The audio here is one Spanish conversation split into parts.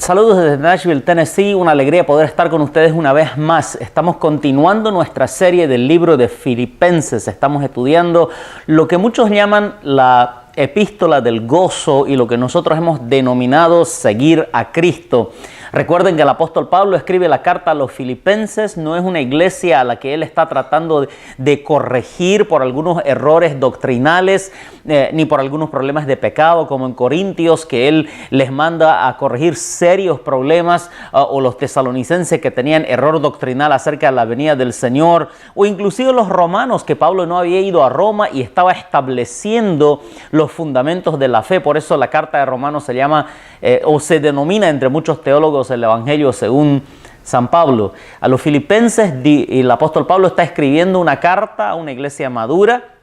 Saludos desde Nashville, Tennessee. Una alegría poder estar con ustedes una vez más. Estamos continuando nuestra serie del libro de Filipenses. Estamos estudiando lo que muchos llaman la epístola del gozo y lo que nosotros hemos denominado seguir a Cristo. Recuerden que el apóstol Pablo escribe la carta a los Filipenses. No es una iglesia a la que él está tratando de corregir por algunos errores doctrinales, ni por algunos problemas de pecado, como en Corintios, que él les manda a corregir serios problemas, o los tesalonicenses que tenían error doctrinal acerca de la venida del Señor, o inclusive los romanos, que Pablo no había ido a Roma y estaba estableciendo los fundamentos de la fe. Por eso la carta de Romanos se llama o se denomina entre muchos teólogos el Evangelio según San Pablo. A los Filipenses el apóstol Pablo está escribiendo una carta a una iglesia madura,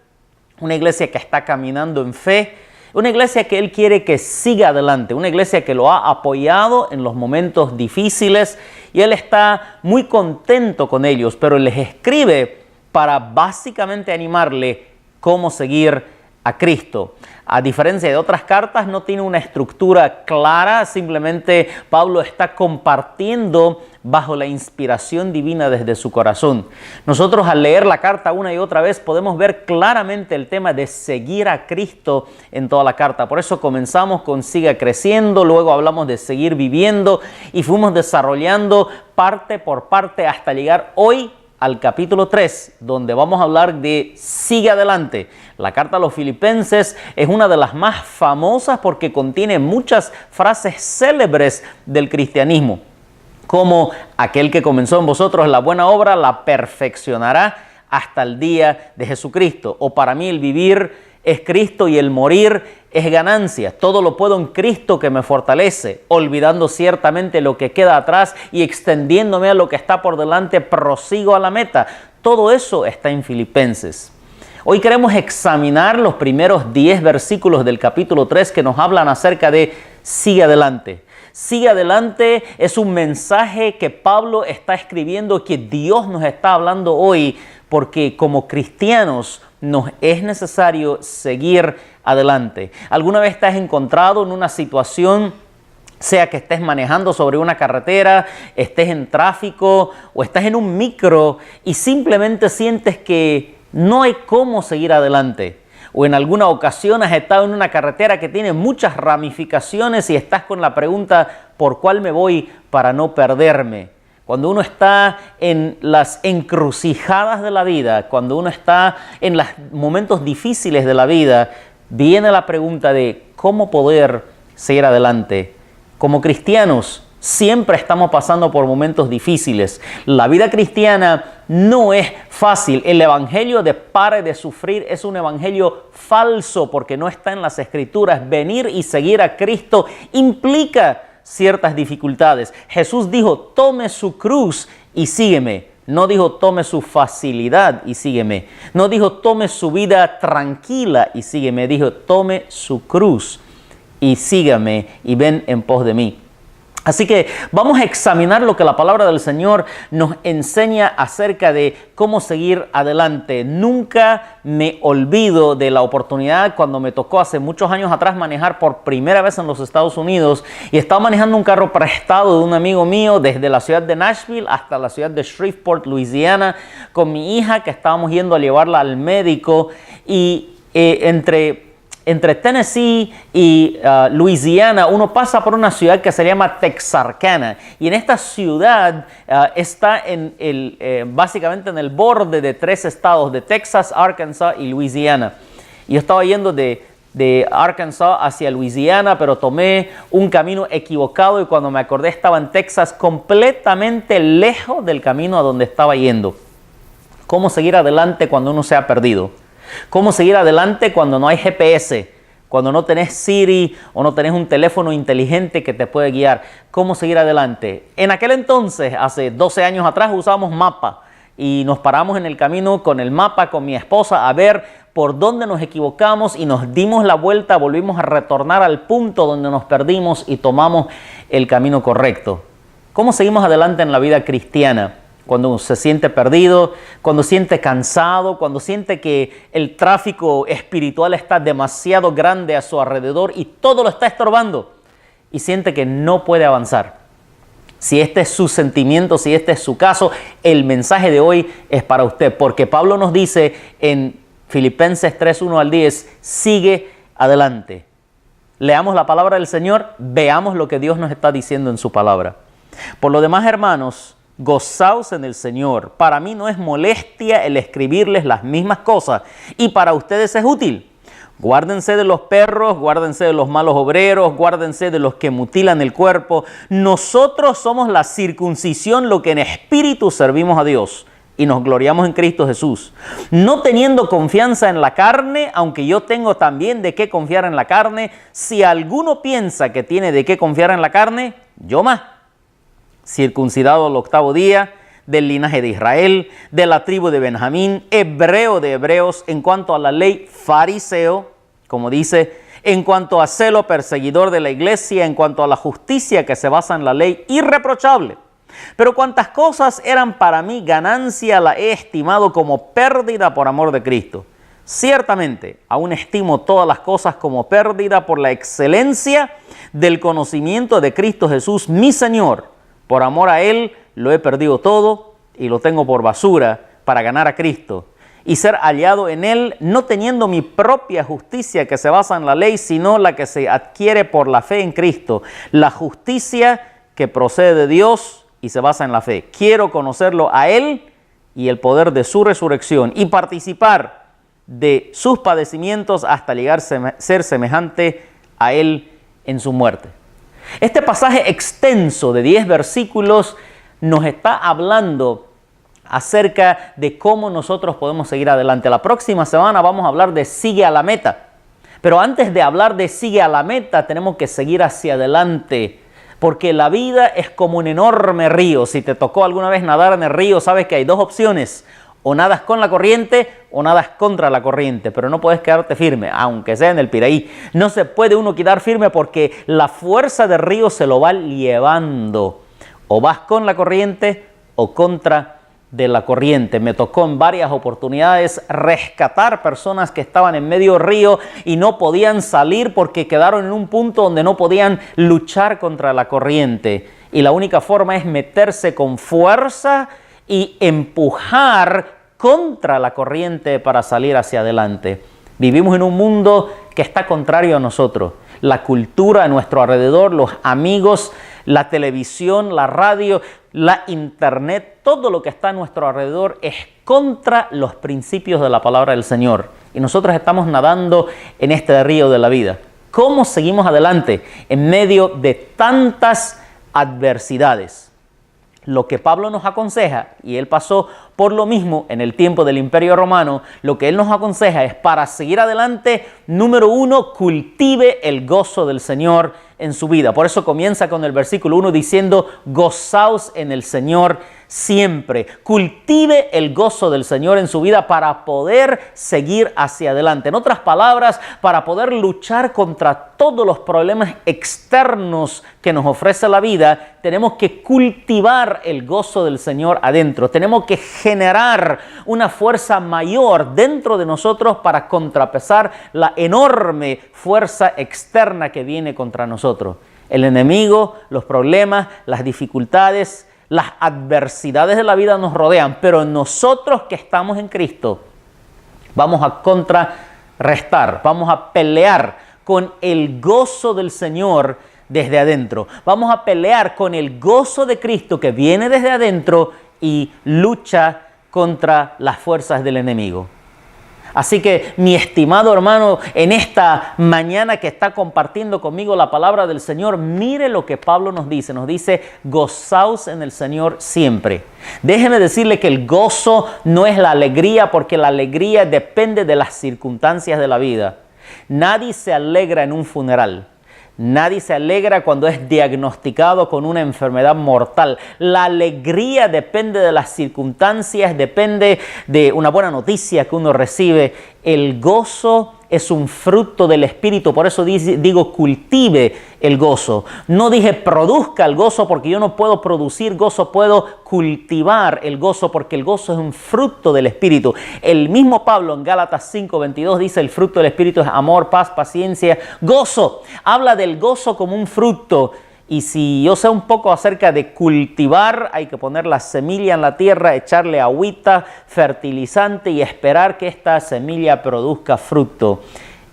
una iglesia que está caminando en fe, una iglesia que él quiere que siga adelante, una iglesia que lo ha apoyado en los momentos difíciles y él está muy contento con ellos, pero les escribe para básicamente animarle cómo seguir a Cristo. A diferencia de otras cartas, no tiene una estructura clara, simplemente Pablo está compartiendo bajo la inspiración divina desde su corazón. Nosotros al leer la carta una y otra vez podemos ver claramente el tema de seguir a Cristo en toda la carta. Por eso comenzamos con siga creciendo, luego hablamos de seguir viviendo y fuimos desarrollando parte por parte hasta llegar hoy al capítulo 3, donde vamos a hablar de sigue adelante. La carta a los Filipenses es una de las más famosas porque contiene muchas frases célebres del cristianismo, como aquel que comenzó en vosotros la buena obra la perfeccionará hasta el día de Jesucristo. O para mí el vivir es Cristo y el morir es ganancia. Todo lo puedo en Cristo que me fortalece, olvidando ciertamente lo que queda atrás y extendiéndome a lo que está por delante, prosigo a la meta. Todo eso está en Filipenses. Hoy queremos examinar los primeros 10 versículos del capítulo 3 que nos hablan acerca de sigue adelante. Sigue adelante es un mensaje que Pablo está escribiendo, que Dios nos está hablando hoy, porque como cristianos nos es necesario seguir adelante. ¿Alguna vez te has encontrado en una situación, sea que estés manejando sobre una carretera, estés en tráfico o estás en un micro y simplemente sientes que no hay cómo seguir adelante? O en alguna ocasión has estado en una carretera que tiene muchas ramificaciones y estás con la pregunta, ¿por cuál me voy para no perderme? Cuando uno está en las encrucijadas de la vida, cuando uno está en los momentos difíciles de la vida, viene la pregunta de cómo poder seguir adelante. Como cristianos, siempre estamos pasando por momentos difíciles. La vida cristiana no es fácil. El evangelio de pare de sufrir es un evangelio falso porque no está en las Escrituras. Venir y seguir a Cristo implica ciertas dificultades. Jesús dijo, tome su cruz y sígueme. No dijo, tome su facilidad y sígueme. No dijo, tome su vida tranquila y sígueme. Dijo, tome su cruz y sígame y ven en pos de mí. Así que vamos a examinar lo que la palabra del Señor nos enseña acerca de cómo seguir adelante. Nunca me olvido de la oportunidad cuando me tocó hace muchos años atrás manejar por primera vez en los Estados Unidos y estaba manejando un carro prestado de un amigo mío desde la ciudad de Nashville hasta la ciudad de Shreveport, Louisiana, con mi hija que estábamos yendo a llevarla al médico y entre Tennessee y Louisiana, uno pasa por una ciudad que se llama Texarkana. Y en esta ciudad está básicamente en el borde de 3 estados, de Texas, Arkansas y Louisiana. Y yo estaba yendo de Arkansas hacia Louisiana, pero tomé un camino equivocado y cuando me acordé estaba en Texas, completamente lejos del camino a donde estaba yendo. ¿Cómo seguir adelante cuando uno se ha perdido? ¿Cómo seguir adelante cuando no hay GPS? Cuando no tenés Siri o no tenés un teléfono inteligente que te puede guiar. ¿Cómo seguir adelante? En aquel entonces, hace 12 años atrás, usábamos mapa y nos paramos en el camino con el mapa, con mi esposa, a ver por dónde nos equivocamos y nos dimos la vuelta, volvimos a retornar al punto donde nos perdimos y tomamos el camino correcto. ¿Cómo seguimos adelante en la vida cristiana? Cuando se siente perdido, cuando siente cansado, cuando siente que el tráfico espiritual está demasiado grande a su alrededor y todo lo está estorbando. y siente que no puede avanzar. Si este es su sentimiento, si este es su caso, el mensaje de hoy es para usted, porque Pablo nos dice en Filipenses 3:1 al 10, sigue adelante. Leamos la palabra del Señor, veamos lo que Dios nos está diciendo en su palabra. Por lo demás, hermanos, gozaos en el Señor. Para mí no es molestia el escribirles las mismas cosas, y para ustedes es útil. Guárdense de los perros, guárdense de los malos obreros, guárdense de los que mutilan el cuerpo. Nosotros somos la circuncisión, lo que en espíritu servimos a Dios y nos gloriamos en Cristo Jesús. No teniendo confianza en la carne, aunque yo tengo también de qué confiar en la carne, si alguno piensa que tiene de qué confiar en la carne, yo más. Circuncidado al 8º día, del linaje de Israel, de la tribu de Benjamín, hebreo de hebreos, en cuanto a la ley, fariseo, como dice, en cuanto a celo, perseguidor de la iglesia, en cuanto a la justicia que se basa en la ley, irreprochable. Pero cuantas cosas eran para mí ganancia, la he estimado como pérdida por amor de Cristo. Ciertamente, aún estimo todas las cosas como pérdida por la excelencia del conocimiento de Cristo Jesús, mi Señor. Por amor a Él, lo he perdido todo y lo tengo por basura para ganar a Cristo y ser hallado en Él, no teniendo mi propia justicia que se basa en la ley, sino la que se adquiere por la fe en Cristo, la justicia que procede de Dios y se basa en la fe. Quiero conocerlo a Él y el poder de su resurrección y participar de sus padecimientos hasta llegar a ser semejante a Él en su muerte. Este pasaje extenso de 10 versículos nos está hablando acerca de cómo nosotros podemos seguir adelante. La próxima semana vamos a hablar de sigue a la meta. Pero antes de hablar de sigue a la meta, tenemos que seguir hacia adelante. Porque la vida es como un enorme río. Si te tocó alguna vez nadar en el río, sabes que hay dos opciones. O nadas con la corriente o nadas contra la corriente. Pero no puedes quedarte firme, aunque sea en el Piraí. No se puede uno quedar firme porque la fuerza del río se lo va llevando. O vas con la corriente o contra de la corriente. Me tocó en varias oportunidades rescatar personas que estaban en medio río y no podían salir porque quedaron en un punto donde no podían luchar contra la corriente. Y la única forma es meterse con fuerza y empujar contra la corriente para salir hacia adelante. Vivimos en un mundo que está contrario a nosotros. La cultura a nuestro alrededor, los amigos, la televisión, la radio, la internet, todo lo que está a nuestro alrededor es contra los principios de la palabra del Señor. Y nosotros estamos nadando en este río de la vida. ¿Cómo seguimos adelante en medio de tantas adversidades? Lo que Pablo nos aconseja, y él pasó por lo mismo en el tiempo del Imperio Romano, lo que él nos aconseja es para seguir adelante, número 1, cultive el gozo del Señor en su vida. Por eso comienza con el versículo 1 diciendo, gozaos en el Señor siempre. Cultive el gozo del Señor en su vida para poder seguir hacia adelante. En otras palabras, para poder luchar contra todos los problemas externos que nos ofrece la vida, tenemos que cultivar el gozo del Señor adentro. Tenemos que generar una fuerza mayor dentro de nosotros para contrapesar la enorme fuerza externa que viene contra nosotros. El enemigo, los problemas, las dificultades, las adversidades de la vida nos rodean, pero nosotros que estamos en Cristo vamos a contrarrestar, vamos a pelear con el gozo del Señor desde adentro. Vamos a pelear con el gozo de Cristo que viene desde adentro y lucha contra las fuerzas del enemigo. Así que, mi estimado hermano, en esta mañana que está compartiendo conmigo la palabra del Señor, mire lo que Pablo nos dice. Nos dice, gozaos en el Señor siempre. Déjeme decirle que el gozo no es la alegría, porque la alegría depende de las circunstancias de la vida. Nadie se alegra en un funeral. Nadie se alegra cuando es diagnosticado con una enfermedad mortal. La alegría depende de las circunstancias, depende de una buena noticia que uno recibe. El gozo es un fruto del Espíritu. Por eso digo cultive el gozo. No dije produzca el gozo, porque yo no puedo producir gozo, puedo cultivar el gozo, porque el gozo es un fruto del Espíritu. El mismo Pablo en Gálatas 5:22 dice: el fruto del Espíritu es amor, paz, paciencia, gozo. Habla del gozo como un fruto. Y si yo sé un poco acerca de cultivar, hay que poner la semilla en la tierra, echarle agüita, fertilizante y esperar que esta semilla produzca fruto.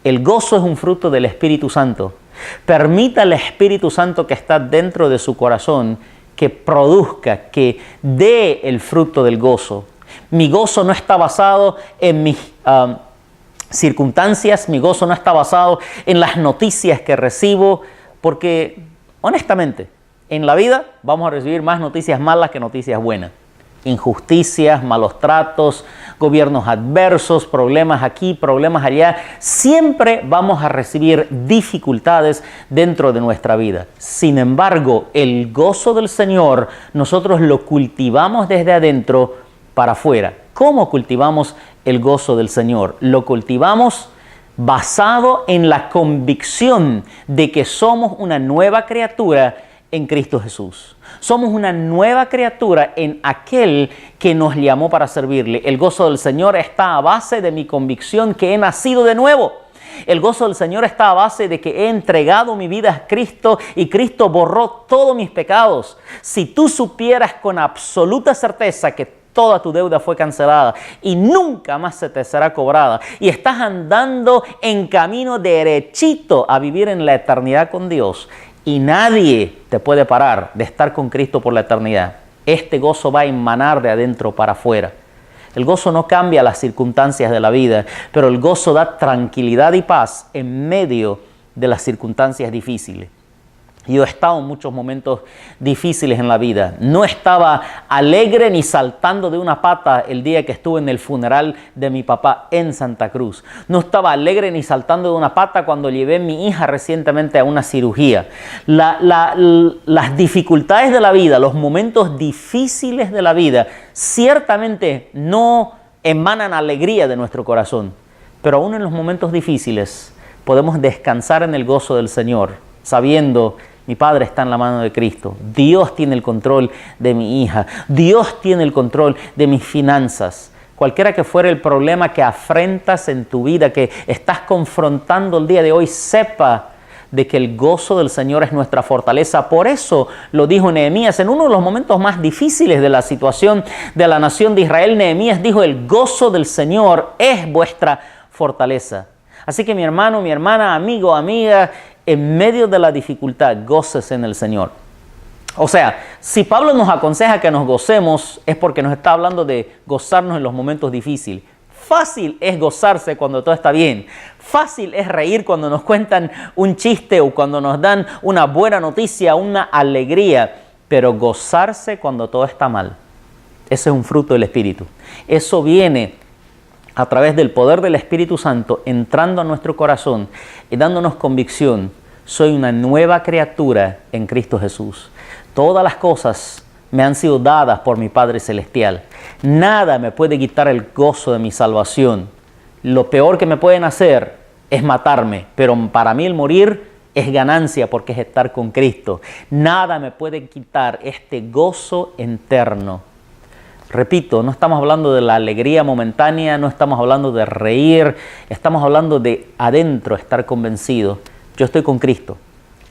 El gozo es un fruto del Espíritu Santo. Permita al Espíritu Santo que está dentro de su corazón que produzca, que dé el fruto del gozo. Mi gozo no está basado en mis circunstancias, mi gozo no está basado en las noticias que recibo, porque honestamente, en la vida vamos a recibir más noticias malas que noticias buenas. Injusticias, malos tratos, gobiernos adversos, problemas aquí, problemas allá. Siempre vamos a recibir dificultades dentro de nuestra vida. Sin embargo, el gozo del Señor nosotros lo cultivamos desde adentro para afuera. ¿Cómo cultivamos el gozo del Señor? Lo cultivamos basado en la convicción de que somos una nueva criatura en Cristo Jesús. Somos una nueva criatura en aquel que nos llamó para servirle. El gozo del Señor está a base de mi convicción que he nacido de nuevo. El gozo del Señor está a base de que he entregado mi vida a Cristo y Cristo borró todos mis pecados. Si tú supieras con absoluta certeza que toda tu deuda fue cancelada y nunca más se te será cobrada, y estás andando en camino derechito a vivir en la eternidad con Dios, y nadie te puede parar de estar con Cristo por la eternidad, este gozo va a emanar de adentro para afuera. El gozo no cambia las circunstancias de la vida, pero el gozo da tranquilidad y paz en medio de las circunstancias difíciles. Yo he estado en muchos momentos difíciles en la vida. No estaba alegre ni saltando de una pata el día que estuve en el funeral de mi papá en Santa Cruz. No estaba alegre ni saltando de una pata cuando llevé a mi hija recientemente a una cirugía. Las dificultades de la vida, los momentos difíciles de la vida, ciertamente no emanan alegría de nuestro corazón. Pero aún en los momentos difíciles podemos descansar en el gozo del Señor, sabiendo: mi Padre está en la mano de Cristo. Dios tiene el control de mi hija. Dios tiene el control de mis finanzas. Cualquiera que fuera el problema que afrentas en tu vida, que estás confrontando el día de hoy, sepa de que el gozo del Señor es nuestra fortaleza. Por eso lo dijo Nehemías en uno de los momentos más difíciles de la situación de la nación de Israel. Nehemías dijo: el gozo del Señor es vuestra fortaleza. Así que mi hermano, mi hermana, amigo, amiga, en medio de la dificultad, gócese en el Señor. O sea, si Pablo nos aconseja que nos gocemos, es porque nos está hablando de gozarnos en los momentos difíciles. Fácil es gozarse cuando todo está bien. Fácil es reír cuando nos cuentan un chiste o cuando nos dan una buena noticia, una alegría. Pero gozarse cuando todo está mal, ese es un fruto del Espíritu. Eso viene a través del poder del Espíritu Santo entrando a nuestro corazón y dándonos convicción: soy una nueva criatura en Cristo Jesús. Todas las cosas me han sido dadas por mi Padre Celestial. Nada me puede quitar el gozo de mi salvación. Lo peor que me pueden hacer es matarme, pero para mí el morir es ganancia porque es estar con Cristo. Nada me puede quitar este gozo eterno. Repito, no estamos hablando de la alegría momentánea, no estamos hablando de reír, estamos hablando de adentro estar convencido. Yo estoy con Cristo.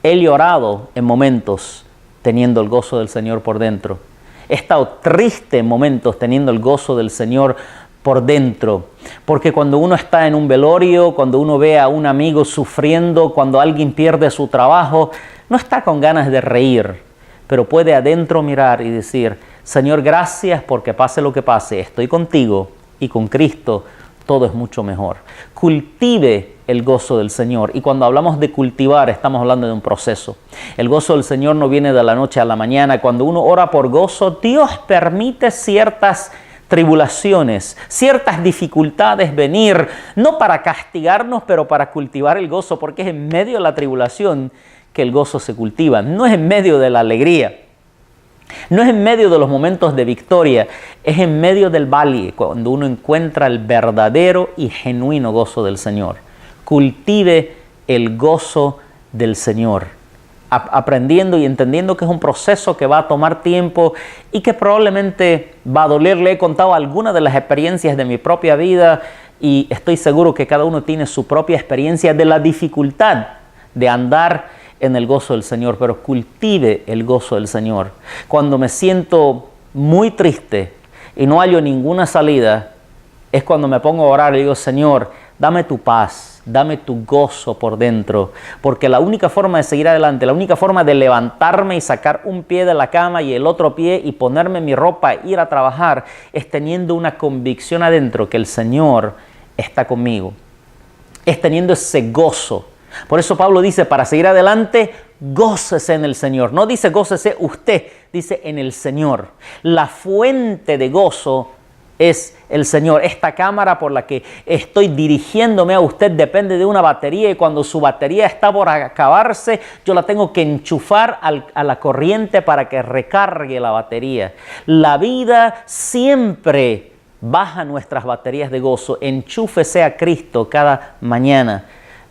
He llorado en momentos teniendo el gozo del Señor por dentro. He estado triste en momentos teniendo el gozo del Señor por dentro. Porque cuando uno está en un velorio, cuando uno ve a un amigo sufriendo, cuando alguien pierde su trabajo, no está con ganas de reír, pero puede adentro mirar y decir: Señor, gracias porque pase lo que pase, estoy contigo y con Cristo todo es mucho mejor. Cultive el gozo del Señor. Y cuando hablamos de cultivar, estamos hablando de un proceso. El gozo del Señor no viene de la noche a la mañana. Cuando uno ora por gozo, Dios permite ciertas tribulaciones, ciertas dificultades venir, no para castigarnos, pero para cultivar el gozo, porque es en medio de la tribulación que el gozo se cultiva, no es en medio de la alegría. No es en medio de los momentos de victoria, es en medio del valle cuando uno encuentra el verdadero y genuino gozo del Señor. Cultive el gozo del Señor, aprendiendo y entendiendo que es un proceso que va a tomar tiempo y que probablemente va a doler. Le he contado algunas de las experiencias de mi propia vida y estoy seguro que cada uno tiene su propia experiencia de la dificultad de andar en el gozo del Señor, pero cultive el gozo del Señor. Cuando me siento muy triste y no hallo ninguna salida, es cuando me pongo a orar y digo, Señor, dame tu paz, dame tu gozo por dentro, porque la única forma de seguir adelante, la única forma de levantarme y sacar un pie de la cama y el otro pie y ponerme mi ropa e ir a trabajar, es teniendo una convicción adentro que el Señor está conmigo, es teniendo ese gozo. Por eso Pablo dice, para seguir adelante, gócese en el Señor. No dice gócese usted, dice en el Señor. La fuente de gozo es el Señor. Esta cámara por la que estoy dirigiéndome a usted depende de una batería y cuando su batería está por acabarse, yo la tengo que enchufar a la corriente para que recargue la batería. La vida siempre baja nuestras baterías de gozo. Enchúfese a Cristo cada mañana.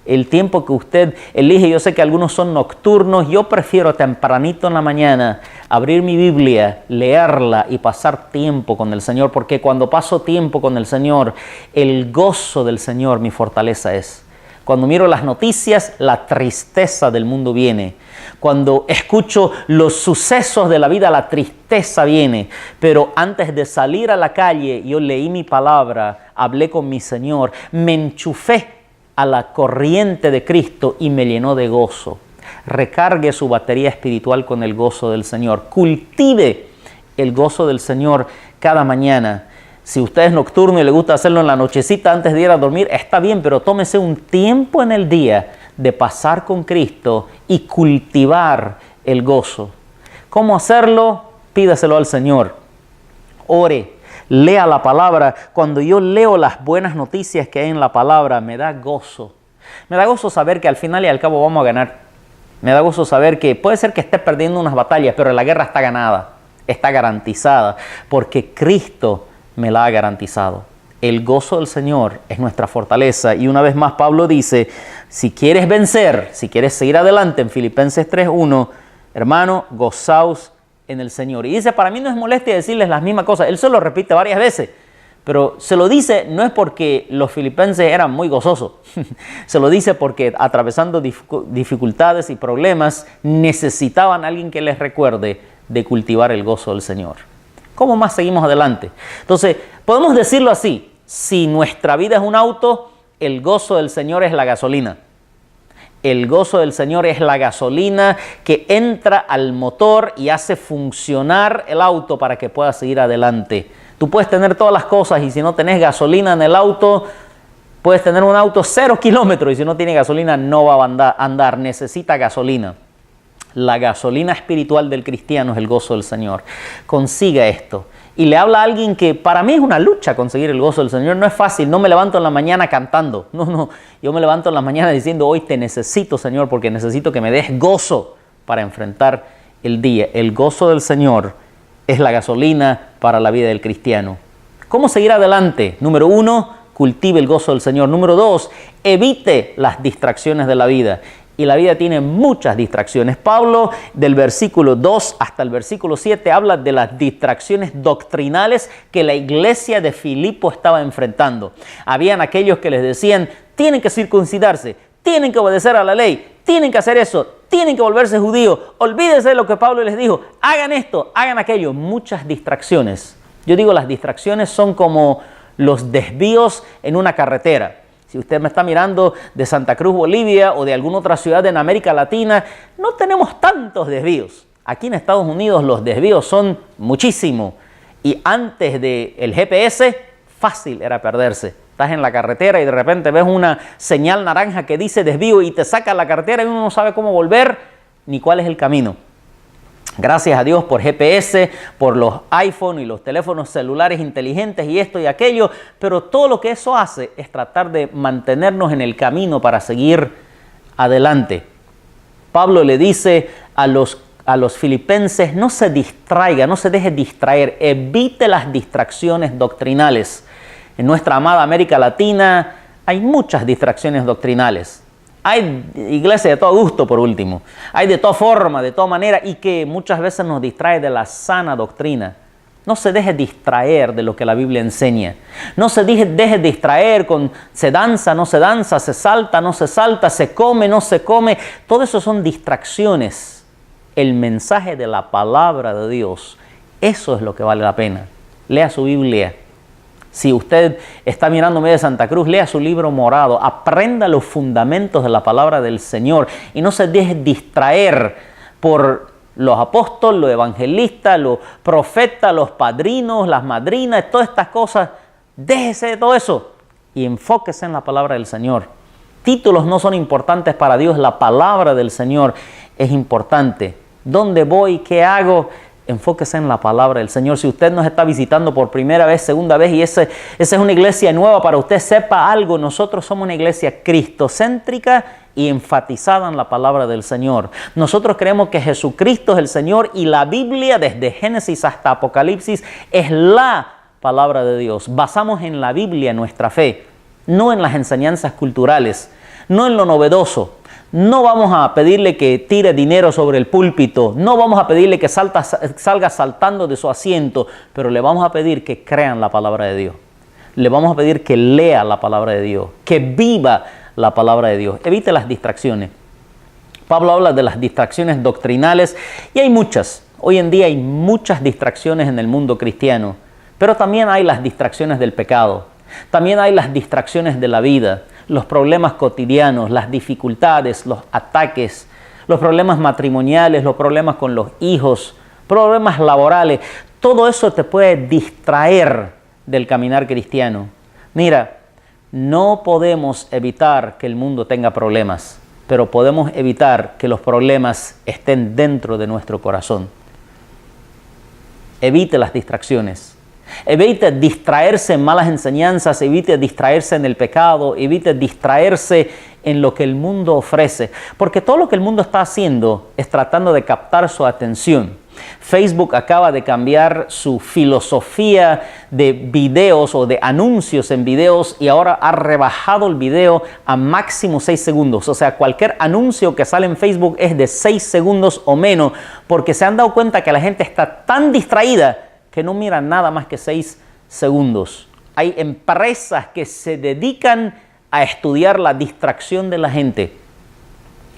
El tiempo que usted elige, yo sé que algunos son nocturnos, yo prefiero tempranito en la mañana abrir mi Biblia, leerla y pasar tiempo con el Señor, porque cuando paso tiempo con el Señor, el gozo del Señor mi fortaleza es. Cuando miro las noticias, la tristeza del mundo viene. Cuando escucho los sucesos de la vida, la tristeza viene. Pero antes de salir a la calle, yo leí mi palabra, hablé con mi Señor, me enchufé a la corriente de Cristo y me llenó de gozo. Recargue su batería espiritual con el gozo del Señor. Cultive el gozo del Señor cada mañana. Si usted es nocturno y le gusta hacerlo en la nochecita antes de ir a dormir, está bien, pero tómese un tiempo en el día de pasar con Cristo y cultivar el gozo. ¿Cómo hacerlo? Pídaselo al Señor. Ore. Lea la palabra. Cuando yo leo las buenas noticias que hay en la palabra, me da gozo. Me da gozo saber que al final y al cabo vamos a ganar. Me da gozo saber que puede ser que esté perdiendo unas batallas, pero la guerra está ganada, está garantizada, porque Cristo me la ha garantizado. El gozo del Señor es nuestra fortaleza. Y una vez más Pablo dice, si quieres vencer, si quieres seguir adelante en Filipenses 3:1, hermano, gozaos en el Señor. Y dice, para mí no es molestia decirles las mismas cosas. Él se lo repite varias veces, pero se lo dice no es porque los filipenses eran muy gozosos. Se lo dice porque atravesando dificultades y problemas necesitaban a alguien que les recuerde de cultivar el gozo del Señor. ¿Cómo más seguimos adelante? Entonces, podemos decirlo así. Si nuestra vida es un auto, el gozo del Señor es la gasolina. El gozo del Señor es la gasolina que entra al motor y hace funcionar el auto para que pueda seguir adelante. Tú puedes tener todas las cosas y si no tenés gasolina en el auto, puedes tener un auto 0 kilómetros y si no tiene gasolina no va a andar, necesita gasolina. La gasolina espiritual del cristiano es el gozo del Señor. Consiga esto. Y le habla a alguien que para mí es una lucha conseguir el gozo del Señor. No es fácil, no me levanto en la mañana cantando. No, yo me levanto en la mañana diciendo, hoy te necesito, Señor, porque necesito que me des gozo para enfrentar el día. El gozo del Señor es la gasolina para la vida del cristiano. ¿Cómo seguir adelante? Número 1, cultive el gozo del Señor. Número 2, evite las distracciones de la vida. Y la vida tiene muchas distracciones. Pablo, del versículo 2 hasta el versículo 7, habla de las distracciones doctrinales que la iglesia de Filipo estaba enfrentando. Habían aquellos que les decían, tienen que circuncidarse, tienen que obedecer a la ley, tienen que hacer eso, tienen que volverse judíos, olvídense de lo que Pablo les dijo, hagan esto, hagan aquello. Muchas distracciones. Yo digo, las distracciones son como los desvíos en una carretera. Si usted me está mirando de Santa Cruz, Bolivia, o de alguna otra ciudad en América Latina, no tenemos tantos desvíos. Aquí en Estados Unidos los desvíos son muchísimos. Y antes del GPS, fácil era perderse. Estás en la carretera y de repente ves una señal naranja que dice desvío y te saca la carretera y uno no sabe cómo volver ni cuál es el camino. Gracias a Dios por GPS, por los iPhone y los teléfonos celulares inteligentes y esto y aquello, pero todo lo que eso hace es tratar de mantenernos en el camino para seguir adelante. Pablo le dice a los filipenses, no se distraiga, no se deje distraer, evite las distracciones doctrinales. En nuestra amada América Latina Hay muchas distracciones doctrinales. Hay iglesia de todo gusto, por último. Hay de toda forma, de toda manera, y que muchas veces nos distrae de la sana doctrina. No se deje distraer de lo que la Biblia enseña. No se deje distraer con se danza, no se danza, se salta, no se salta, se come, no se come. Todo eso son distracciones. El mensaje de la palabra de Dios, eso es lo que vale la pena. Lea su Biblia. Si usted está mirándome de Santa Cruz, lea su libro morado, aprenda los fundamentos de la palabra del Señor y no se deje distraer por los apóstoles, los evangelistas, los profetas, los padrinos, las madrinas, todas estas cosas. Déjese de todo eso y enfóquese en la palabra del Señor. Títulos no son importantes para Dios, la palabra del Señor es importante. ¿Dónde voy? ¿Qué hago? Enfóquese en la palabra del Señor. Si usted nos está visitando por primera vez, segunda vez y esa es una iglesia nueva para usted, sepa algo. Nosotros somos una iglesia cristocéntrica y enfatizada en la palabra del Señor. Nosotros creemos que Jesucristo es el Señor y la Biblia, desde Génesis hasta Apocalipsis, es la palabra de Dios. Basamos en la Biblia nuestra fe, no en las enseñanzas culturales, no en lo novedoso. No vamos a pedirle que tire dinero sobre el púlpito, no vamos a pedirle que salga saltando de su asiento, pero le vamos a pedir que crean la palabra de Dios. Le vamos a pedir que lea la palabra de Dios, que viva la palabra de Dios. Evite las distracciones. Pablo habla de las distracciones doctrinales y hay muchas. Hoy en día hay muchas distracciones en el mundo cristiano, pero también hay las distracciones del pecado. También hay las distracciones de la vida, los problemas cotidianos, las dificultades, los ataques, los problemas matrimoniales, los problemas con los hijos, problemas laborales. Todo eso te puede distraer del caminar cristiano. Mira, no podemos evitar que el mundo tenga problemas, pero podemos evitar que los problemas estén dentro de nuestro corazón. Evite las distracciones. Evite distraerse en malas enseñanzas, evite distraerse en el pecado, evite distraerse en lo que el mundo ofrece. Porque todo lo que el mundo está haciendo es tratando de captar su atención. Facebook acaba de cambiar su filosofía de videos o de anuncios en videos y ahora ha rebajado el video a máximo 6 segundos. O sea, cualquier anuncio que sale en Facebook es de 6 segundos o menos porque se han dado cuenta que la gente está tan distraída que no miran nada más que 6 segundos. Hay empresas que se dedican a estudiar la distracción de la gente.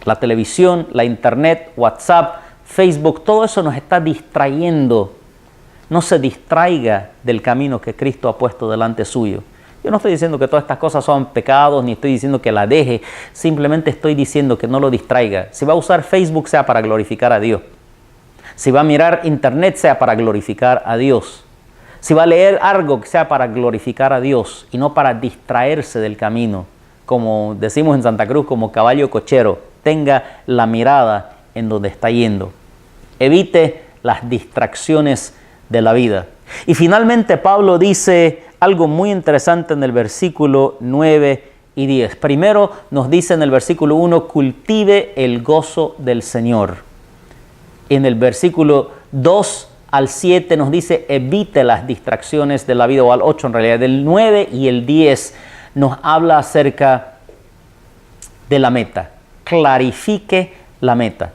La televisión, la internet, WhatsApp, Facebook, todo eso nos está distrayendo. No se distraiga del camino que Cristo ha puesto delante suyo. Yo no estoy diciendo que todas estas cosas son pecados, ni estoy diciendo que la deje. Simplemente estoy diciendo que no lo distraiga. Si va a usar Facebook, sea para glorificar a Dios. Si va a mirar internet, sea para glorificar a Dios. Si va a leer algo, que sea para glorificar a Dios y no para distraerse del camino. Como decimos en Santa Cruz, como caballo cochero, tenga la mirada en donde está yendo. Evite las distracciones de la vida. Y finalmente Pablo dice algo muy interesante en el versículo 9 y 10. Primero nos dice en el versículo 1, cultive el gozo del Señor. En el versículo 2 al 7 nos dice evite las distracciones de la vida, o al 8 en realidad. Del 9 y el 10 nos habla acerca de la meta. Clarifique la meta.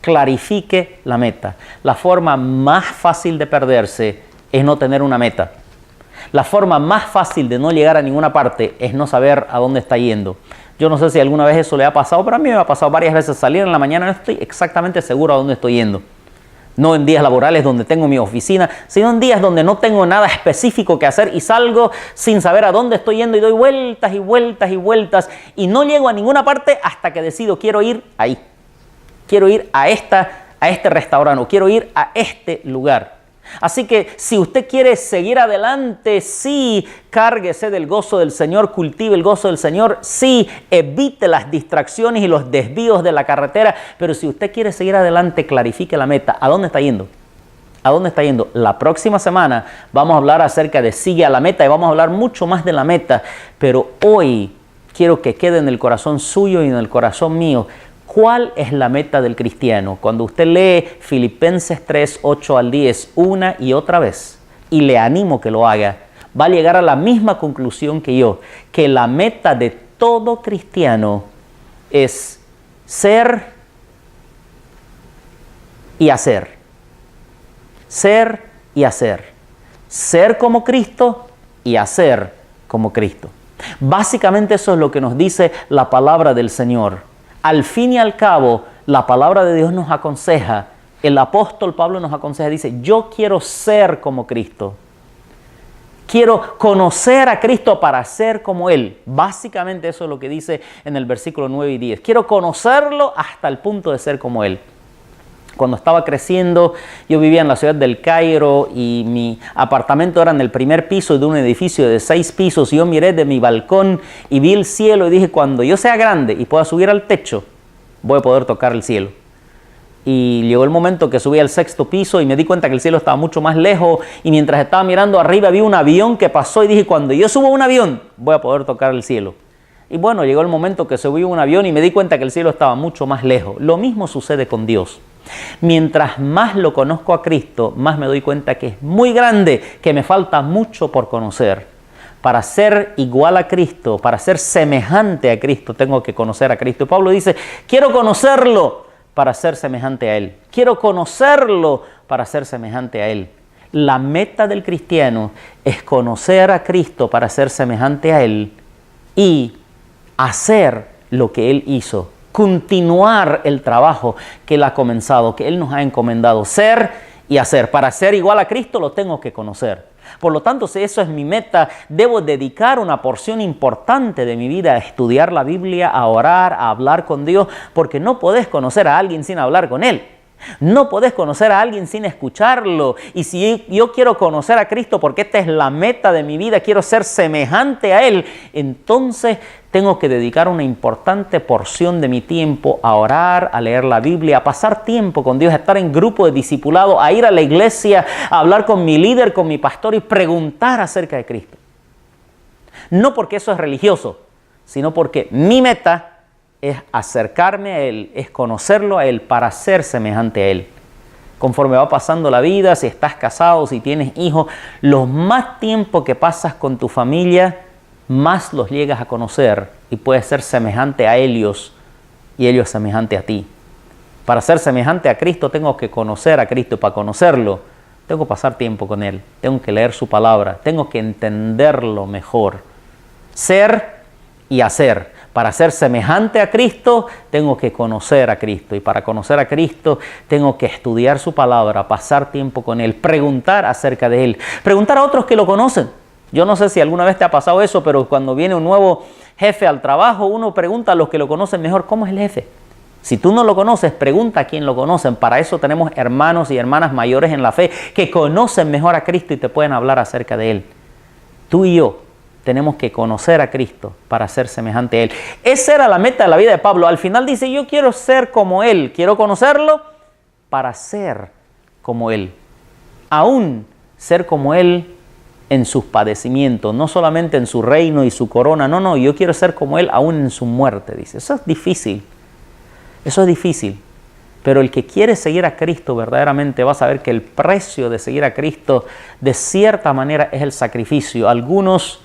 Clarifique la meta. La forma más fácil de perderse es no tener una meta. La forma más fácil de no llegar a ninguna parte es no saber a dónde está yendo. Yo no sé si alguna vez eso le ha pasado, pero a mí me ha pasado varias veces. Salir en la mañana no estoy exactamente seguro a dónde estoy yendo. No en días laborales donde tengo mi oficina, sino en días donde no tengo nada específico que hacer y salgo sin saber a dónde estoy yendo y doy vueltas y vueltas y vueltas y no llego a ninguna parte hasta que decido quiero ir ahí. Quiero ir a este restaurante o quiero ir a este lugar. Así que si usted quiere seguir adelante, sí, cárguese del gozo del Señor, cultive el gozo del Señor, sí, evite las distracciones y los desvíos de la carretera, pero si usted quiere seguir adelante, clarifique la meta. ¿A dónde está yendo? ¿A dónde está yendo? La próxima semana vamos a hablar acerca de sigue a la meta y vamos a hablar mucho más de la meta, pero hoy quiero que quede en el corazón suyo y en el corazón mío. ¿Cuál es la meta del cristiano? Cuando usted lee Filipenses 3, 8 al 10 una y otra vez, y le animo que lo haga, va a llegar a la misma conclusión que yo, que la meta de todo cristiano es ser y hacer. Ser y hacer. Ser como Cristo y hacer como Cristo. Básicamente eso es lo que nos dice la palabra del Señor. Al fin y al cabo, la palabra de Dios nos aconseja, el apóstol Pablo nos aconseja, dice, yo quiero ser como Cristo. Quiero conocer a Cristo para ser como Él. Básicamente eso es lo que dice en el versículo 9 y 10. Quiero conocerlo hasta el punto de ser como Él. Cuando estaba creciendo, yo vivía en la ciudad del Cairo y mi apartamento era en el primer piso de un edificio de 6 pisos. Y yo miré de mi balcón y vi el cielo y dije, cuando yo sea grande y pueda subir al techo, voy a poder tocar el cielo. Y llegó el momento que subí al 6º piso y me di cuenta que el cielo estaba mucho más lejos. Y mientras estaba mirando arriba vi un avión que pasó y dije, cuando yo subo a un avión, voy a poder tocar el cielo. Y bueno, llegó el momento que subí a un avión y me di cuenta que el cielo estaba mucho más lejos. Lo mismo sucede con Dios. Mientras más lo conozco a Cristo, más me doy cuenta que es muy grande, que me falta mucho por conocer. Para ser igual a Cristo, para ser semejante a Cristo, tengo que conocer a Cristo. Y Pablo dice, quiero conocerlo para ser semejante a Él. Quiero conocerlo para ser semejante a Él. La meta del cristiano es conocer a Cristo para ser semejante a Él y hacer lo que Él hizo. Continuar el trabajo que Él ha comenzado, que Él nos ha encomendado, ser y hacer. Para ser igual a Cristo lo tengo que conocer. Por lo tanto, si eso es mi meta, debo dedicar una porción importante de mi vida a estudiar la Biblia, a orar, a hablar con Dios, porque no podés conocer a alguien sin hablar con Él. No podés conocer a alguien sin escucharlo. Y si yo quiero conocer a Cristo porque esta es la meta de mi vida, quiero ser semejante a Él, entonces tengo que dedicar una importante porción de mi tiempo a orar, a leer la Biblia, a pasar tiempo con Dios, a estar en grupo de discipulado, a ir a la iglesia, a hablar con mi líder, con mi pastor y preguntar acerca de Cristo. No porque eso es religioso, sino porque mi meta es acercarme a Él, es conocerlo a Él para ser semejante a Él. Conforme va pasando la vida, si estás casado, si tienes hijos, lo más tiempo que pasas con tu familia, más los llegas a conocer y puedes ser semejante a ellos y ellos semejante a ti. Para ser semejante a Cristo tengo que conocer a Cristo y para conocerlo tengo que pasar tiempo con Él, tengo que leer su palabra, tengo que entenderlo mejor. Ser y hacer. Para ser semejante a Cristo, tengo que conocer a Cristo. Y para conocer a Cristo, tengo que estudiar su palabra, pasar tiempo con Él, preguntar acerca de Él, preguntar a otros que lo conocen. Yo no sé si alguna vez te ha pasado eso, pero cuando viene un nuevo jefe al trabajo, uno pregunta a los que lo conocen mejor, ¿cómo es el jefe? Si tú no lo conoces, pregunta a quién lo conocen. Para eso tenemos hermanos y hermanas mayores en la fe que conocen mejor a Cristo y te pueden hablar acerca de Él. Tú y yo tenemos que conocer a Cristo para ser semejante a Él. Esa era la meta de la vida de Pablo. Al final dice, yo quiero ser como Él, quiero conocerlo para ser como Él. Aún ser como Él en sus padecimientos, no solamente en su reino y su corona. No, yo quiero ser como Él aún en su muerte, dice. Eso es difícil. Eso es difícil. Pero el que quiere seguir a Cristo verdaderamente va a saber que el precio de seguir a Cristo de cierta manera es el sacrificio. Algunos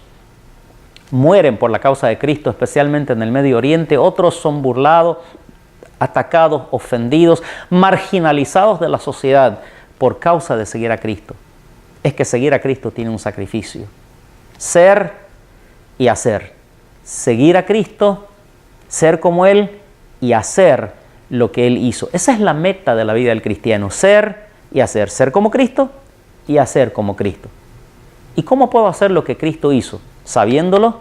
mueren por la causa de Cristo, especialmente en el Medio Oriente. Otros son burlados, atacados, ofendidos, marginalizados de la sociedad por causa de seguir a Cristo. Es que seguir a Cristo tiene un sacrificio. Ser y hacer. Seguir a Cristo, ser como Él y hacer lo que Él hizo. Esa es la meta de la vida del cristiano. Ser y hacer. Ser como Cristo y hacer como Cristo. ¿Y cómo puedo hacer lo que Cristo hizo? Sabiéndolo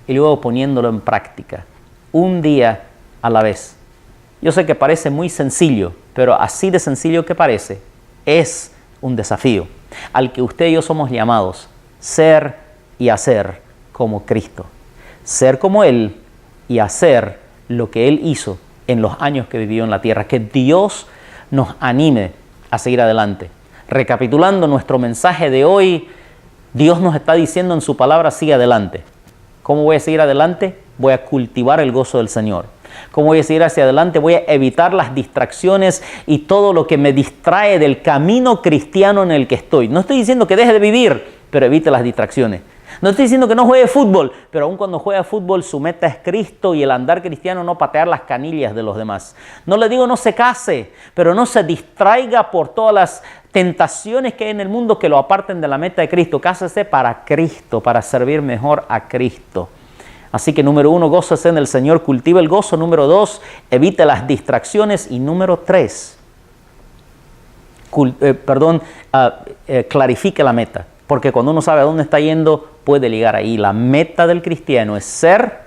y luego poniéndolo en práctica, un día a la vez. Yo sé que parece muy sencillo, pero así de sencillo que parece, es un desafío al que usted y yo somos llamados, ser y hacer como Cristo. Ser como Él y hacer lo que Él hizo en los años que vivió en la tierra. Que Dios nos anime a seguir adelante. Recapitulando nuestro mensaje de hoy, Dios nos está diciendo en su palabra, sigue adelante. ¿Cómo voy a seguir adelante? Voy a cultivar el gozo del Señor. ¿Cómo voy a seguir hacia adelante? Voy a evitar las distracciones y todo lo que me distrae del camino cristiano en el que estoy. No estoy diciendo que deje de vivir, pero evite las distracciones. No estoy diciendo que no juegue fútbol, pero aun cuando juega fútbol su meta es Cristo y el andar cristiano, no patear las canillas de los demás. No le digo no se case, pero no se distraiga por todas las tentaciones que hay en el mundo que lo aparten de la meta de Cristo. Cásese para Cristo, para servir mejor a Cristo. Así que número 1, gózese en el Señor, cultive el gozo. Número 2, evite las distracciones. Y número 3, clarifique la meta. Porque cuando uno sabe a dónde está yendo, puede llegar ahí. La meta del cristiano es ser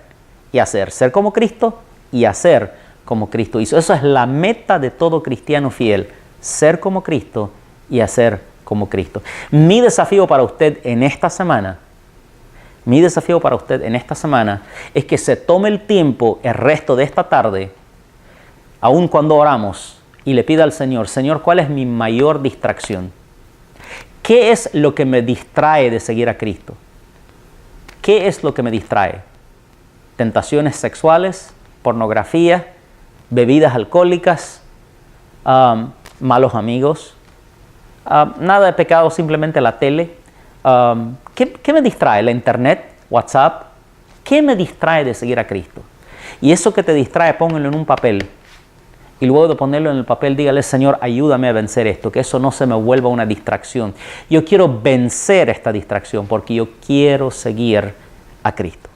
y hacer. Ser como Cristo y hacer como Cristo hizo. Esa es la meta de todo cristiano fiel. Ser como Cristo y hacer como Cristo. Mi desafío para usted en esta semana es que se tome el tiempo, el resto de esta tarde, aun cuando oramos, y le pida al Señor, Señor, ¿cuál es mi mayor distracción? ¿Qué es lo que me distrae de seguir a Cristo? ¿Qué es lo que me distrae? Tentaciones sexuales, pornografía, bebidas alcohólicas, malos amigos, nada de pecado, simplemente la tele. ¿Qué me distrae? ¿La internet? ¿WhatsApp? ¿Qué me distrae de seguir a Cristo? Y eso que te distrae, póngalo en un papel. Y luego de ponerlo en el papel, dígale, Señor, ayúdame a vencer esto, que eso no se me vuelva una distracción. Yo quiero vencer esta distracción porque yo quiero seguir a Cristo.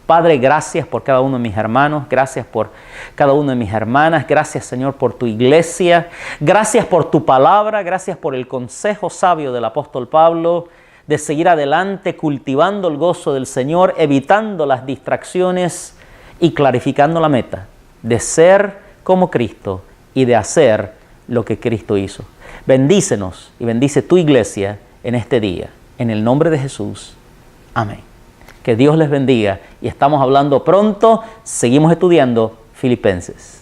Padre, gracias por cada uno de mis hermanos, gracias por cada una de mis hermanas, gracias, Señor, por tu iglesia, gracias por tu palabra, gracias por el consejo sabio del apóstol Pablo de seguir adelante cultivando el gozo del Señor, evitando las distracciones y clarificando la meta de ser como Cristo y de hacer lo que Cristo hizo. Bendícenos y bendice tu iglesia en este día. En el nombre de Jesús. Amén. Que Dios les bendiga y estamos hablando pronto. Seguimos estudiando Filipenses.